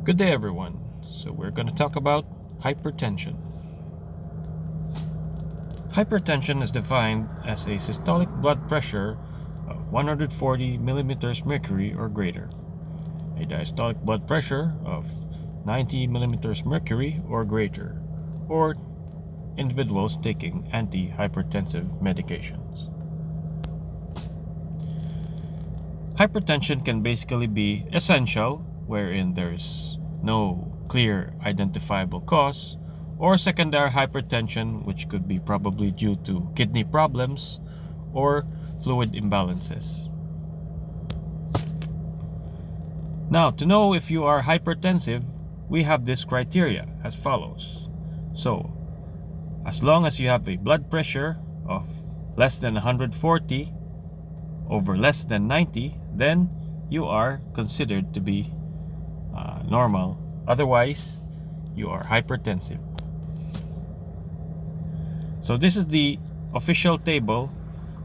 Good day, everyone. So we're going to talk about hypertension. Hypertension is defined as a systolic blood pressure of 140 millimeters mercury or greater, a diastolic blood pressure of 90 millimeters mercury or greater, or individuals taking antihypertensive medications. Hypertension can basically be essential, wherein there's no clear identifiable cause, or secondary hypertension, which could be probably due to kidney problems or fluid imbalances. Now, to know if you are hypertensive, we have this criteria as follows. So, as long as you have a blood pressure of less than 140 over less than 90, then you are considered to be normal. Otherwise, you are hypertensive. So this is the official table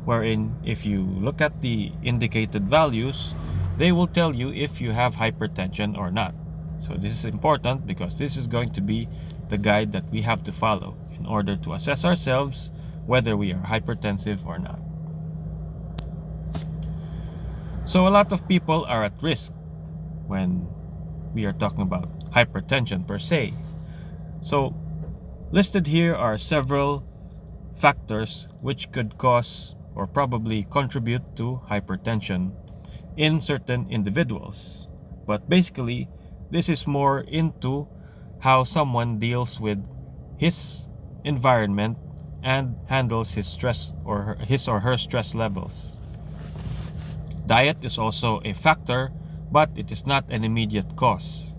wherein if you look at the indicated values, they will tell you if you have hypertension or not. So this is important because this is going to be the guide that we have to follow in order to assess ourselves whether we are hypertensive or not. So a lot of people are at risk when we are talking about hypertension per se. So listed here are several factors which could cause or probably contribute to hypertension in certain individuals. But basically, this is more into how someone deals with his environment and handles his stress or his or her stress levels. Diet is also a factor, but it is not an immediate cause.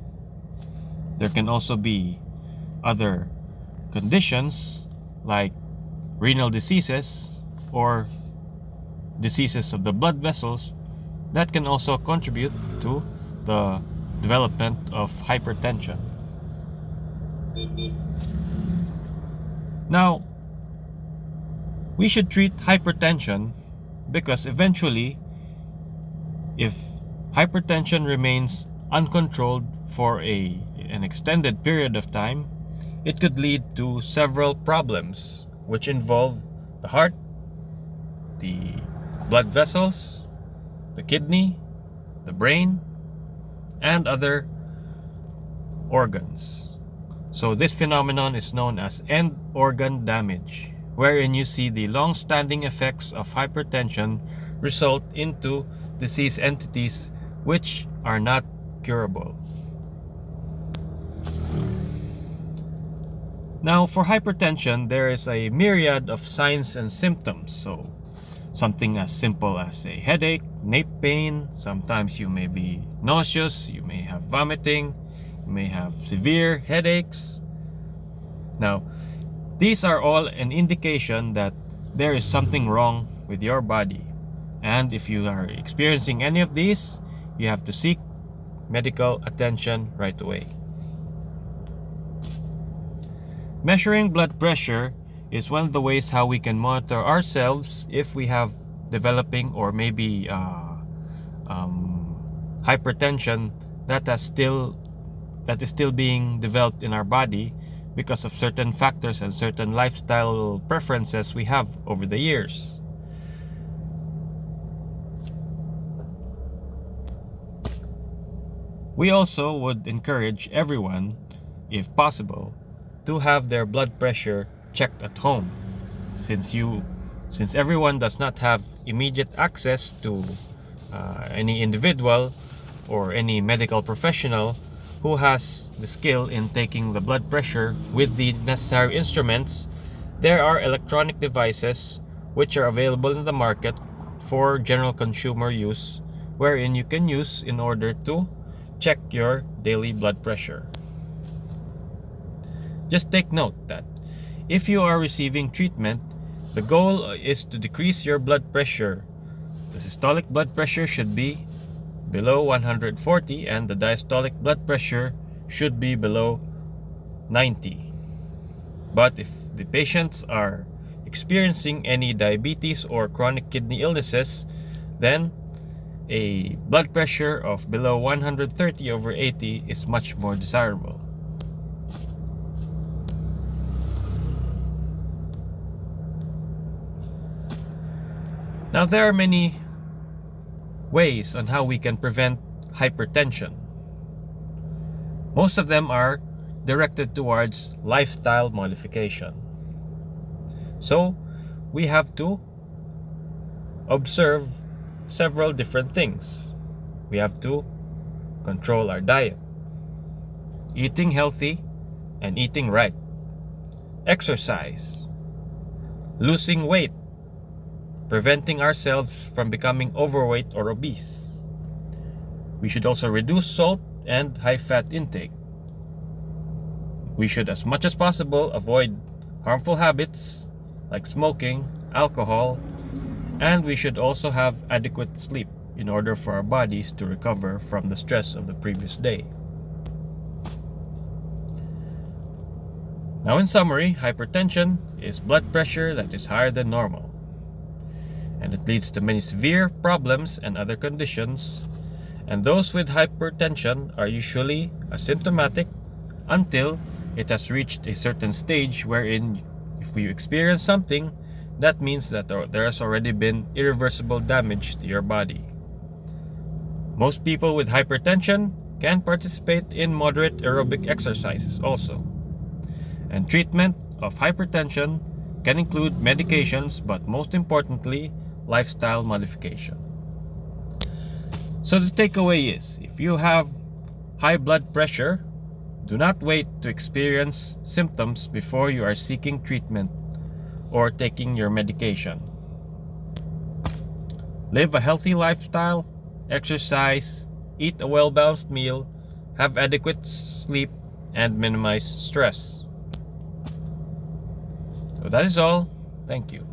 There can also be other conditions like renal diseases or diseases of the blood vessels that can also contribute to the development of hypertension. Now, we should treat hypertension because eventually, if hypertension remains uncontrolled for an extended period of time, it could lead to several problems which involve the heart, the blood vessels, the kidney, the brain, and other organs. So this phenomenon is known as end organ damage, wherein you see the long-standing effects of hypertension result into disease entities which are not curable. Now, for hypertension, there is a myriad of signs and symptoms. So, something as simple as a headache, nape pain, sometimes you may be nauseous, you may have vomiting, you may have severe headaches. Now, these are all an indication that there is something wrong with your body. And if you are experiencing any of these, you have to seek medical attention right away. Measuring blood pressure is one of the ways how we can monitor ourselves if we have developing or maybe hypertension that is still being developed in our body because of certain factors and certain lifestyle preferences we have over the years. We also would encourage everyone, if possible, to have their blood pressure checked at home, since everyone does not have immediate access to any individual or any medical professional who has the skill in taking the blood pressure with the necessary instruments. There are electronic devices which are available in the market for general consumer use, wherein you can use in order to check your daily blood pressure. Just take note that if you are receiving treatment, the goal is to decrease your blood pressure. The systolic blood pressure should be below 140 and the diastolic blood pressure should be below 90. But if the patients are experiencing any diabetes or chronic kidney illnesses, then a blood pressure of below 130/80 is much more desirable. Now, there are many ways on how we can prevent hypertension. Most of them are directed towards lifestyle modification. So, we have to observe several different things. We have to control our diet, eating healthy and eating right, exercise, losing weight, preventing ourselves from becoming overweight or obese. We should also reduce salt and high-fat intake. We should, as much as possible, avoid harmful habits like smoking, alcohol, and we should also have adequate sleep in order for our bodies to recover from the stress of the previous day. Now, in summary, hypertension is blood pressure that is higher than normal, and it leads to many severe problems and other conditions, and those with hypertension are usually asymptomatic until it has reached a certain stage wherein if you experience something, that means that there has already been irreversible damage to your body. Most people with hypertension can participate in moderate aerobic exercises also. And treatment of hypertension can include medications, but most importantly, lifestyle modification. So the takeaway is, if you have high blood pressure, do not wait to experience symptoms before you are seeking treatment or taking your medication. Live a healthy lifestyle, exercise, eat a well-balanced meal, have adequate sleep, and minimize stress. So that is all. Thank you.